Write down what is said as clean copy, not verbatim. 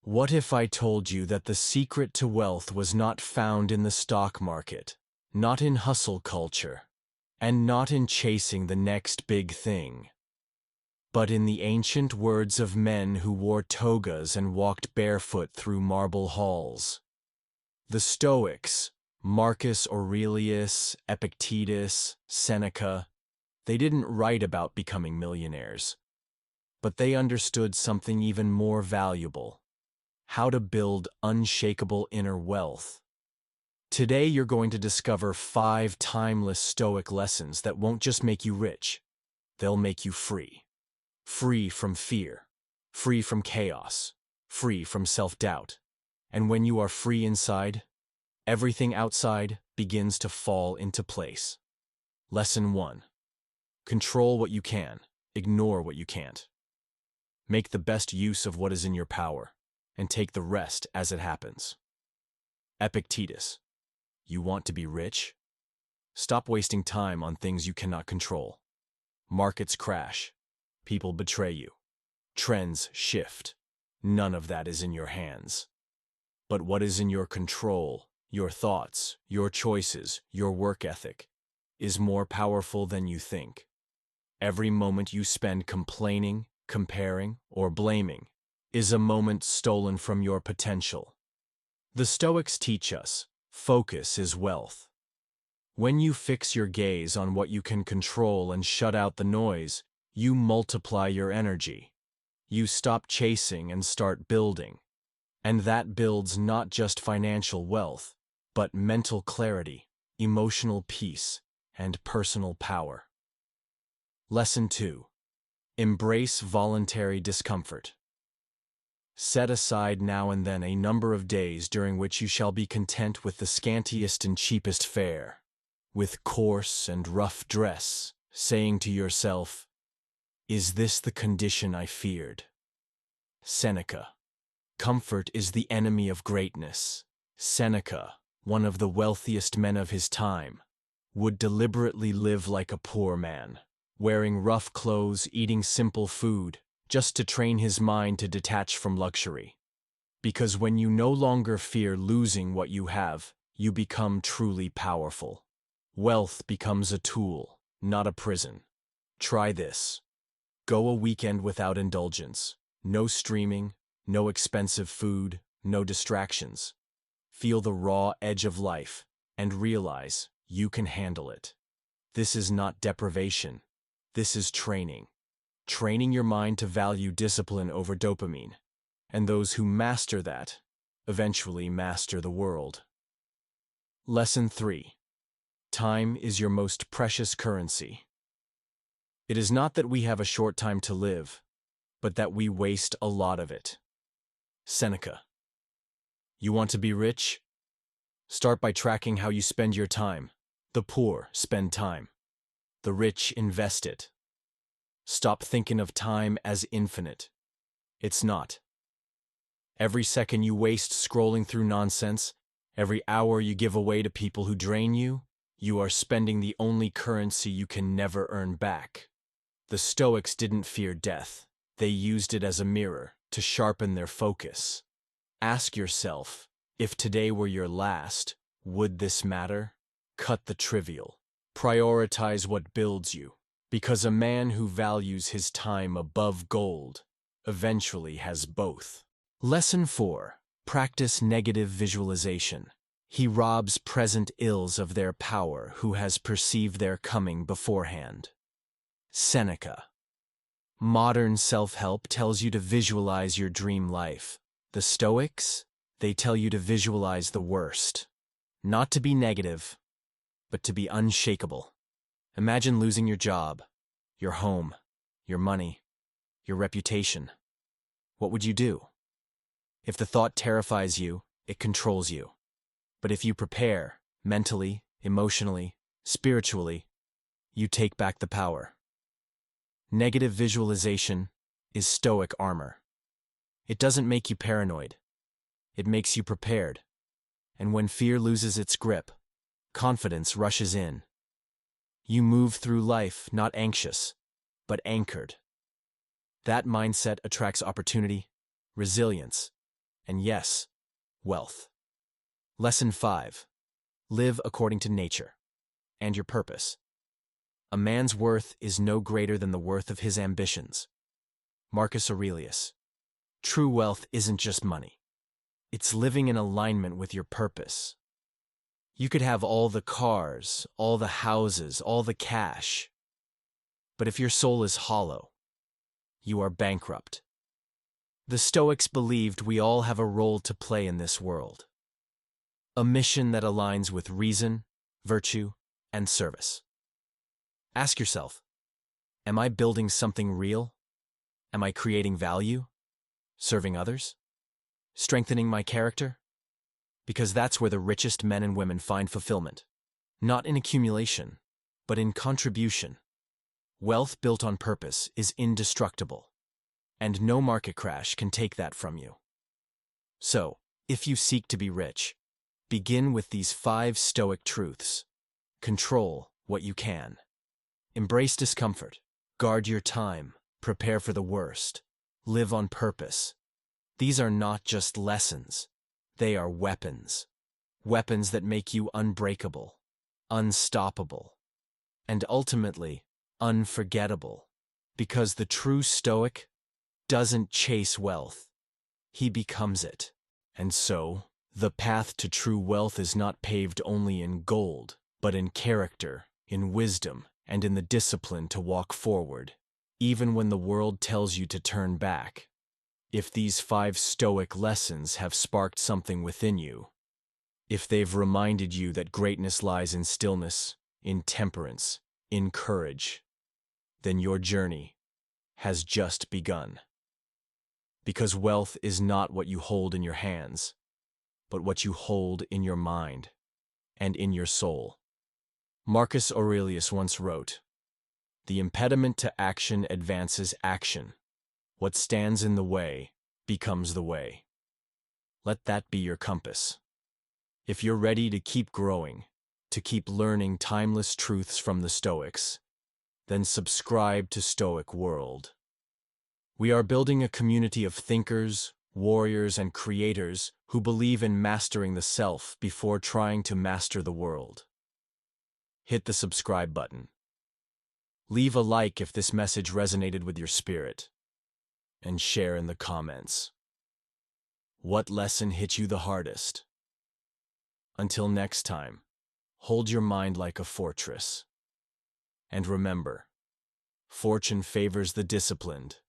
What if I told you that the secret to wealth was not found in the stock market, not in hustle culture, and not in chasing the next big thing, but in the ancient words of men who wore togas and walked barefoot through marble halls? The Stoics, Marcus Aurelius, Epictetus, Seneca, they didn't write about becoming millionaires, but they understood something even more valuable: how to build unshakable inner wealth. Today you're going to discover 5 timeless Stoic lessons that won't just make you rich, they'll make you free. Free from fear, free from chaos, free from self-doubt. And when you are free inside, everything outside begins to fall into place. Lesson 1. Control what you can, ignore what you can't. Make the best use of what is in your power, and take the rest as it happens. Epictetus. You want to be rich? Stop wasting time on things you cannot control. Markets crash. People betray you. Trends shift. None of that is in your hands. But what is in your control, your thoughts, your choices, your work ethic, is more powerful than you think. Every moment you spend complaining, comparing, or blaming is a moment stolen from your potential. The Stoics teach us, focus is wealth. When you fix your gaze on what you can control and shut out the noise, you multiply your energy. You stop chasing and start building. And that builds not just financial wealth, but mental clarity, emotional peace, and personal power. Lesson 2. Embrace voluntary discomfort. Set aside now and then a number of days during which you shall be content with the scantiest and cheapest fare, with coarse and rough dress, saying to yourself, "Is this the condition I feared?" Seneca. Comfort is the enemy of greatness. Seneca, one of the wealthiest men of his time, would deliberately live like a poor man, wearing rough clothes, eating simple food, just to train his mind to detach from luxury. Because when you no longer fear losing what you have, you become truly powerful. Wealth becomes a tool, not a prison. Try this. Go a weekend without indulgence. No streaming, no expensive food, no distractions. Feel the raw edge of life and realize you can handle it. This is not deprivation. This is training. Training your mind to value discipline over dopamine. And those who master that eventually master the world. Lesson 3. Time is your most precious currency. It is not that we have a short time to live, but that we waste a lot of it. Seneca. You want to be rich? Start by tracking how you spend your time. The poor spend time. The rich invest it. Stop thinking of time as infinite. It's not. Every second you waste scrolling through nonsense, every hour you give away to people who drain you, you are spending the only currency you can never earn back. The Stoics didn't fear death. They used it as a mirror to sharpen their focus. Ask yourself, if today were your last, would this matter? Cut the trivial. Prioritize what builds you. Because a man who values his time above gold eventually has both. Lesson 4. Practice negative visualization. He robs present ills of their power who has perceived their coming beforehand. Seneca. Modern self-help tells you to visualize your dream life. The Stoics, they tell you to visualize the worst. Not to be negative, but to be unshakable. Imagine losing your job, your home, your money, your reputation. What would you do? If the thought terrifies you, it controls you. But if you prepare, mentally, emotionally, spiritually, you take back the power. Negative visualization is Stoic armor. It doesn't make you paranoid. It makes you prepared. And when fear loses its grip, confidence rushes in. You move through life not anxious, but anchored. That mindset attracts opportunity, resilience, and yes, wealth. Lesson 5. Live according to nature and your purpose. A man's worth is no greater than the worth of his ambitions. Marcus Aurelius. True wealth isn't just money. It's living in alignment with your purpose. You could have all the cars, all the houses, all the cash, but if your soul is hollow, you are bankrupt. The Stoics believed we all have a role to play in this world, a mission that aligns with reason, virtue, and service. Ask yourself, am I building something real? Am I creating value? Serving others? Strengthening my character? Because that's where the richest men and women find fulfillment. Not in accumulation, but in contribution. Wealth built on purpose is indestructible, and no market crash can take that from you. So, if you seek to be rich, begin with these 5 Stoic truths. Control what you can. Embrace discomfort. Guard your time. Prepare for the worst. Live on purpose. These are not just lessons. They are weapons. Weapons that make you unbreakable, unstoppable, and ultimately unforgettable. Because the true Stoic doesn't chase wealth. He becomes it. And so, the path to true wealth is not paved only in gold, but in character, in wisdom, and in the discipline to walk forward, even when the world tells you to turn back. If these 5 Stoic lessons have sparked something within you, if they've reminded you that greatness lies in stillness, in temperance, in courage, then your journey has just begun. Because wealth is not what you hold in your hands, but what you hold in your mind and in your soul. Marcus Aurelius once wrote, "The impediment to action advances action. What stands in the way becomes the way." Let that be your compass. If you're ready to keep growing, to keep learning timeless truths from the Stoics, then subscribe to Stoic World. We are building a community of thinkers, warriors, and creators who believe in mastering the self before trying to master the world. Hit the subscribe button. Leave a like if this message resonated with your spirit, and share in the comments. What lesson hit you the hardest? Until next time, hold your mind like a fortress. And remember, fortune favors the disciplined,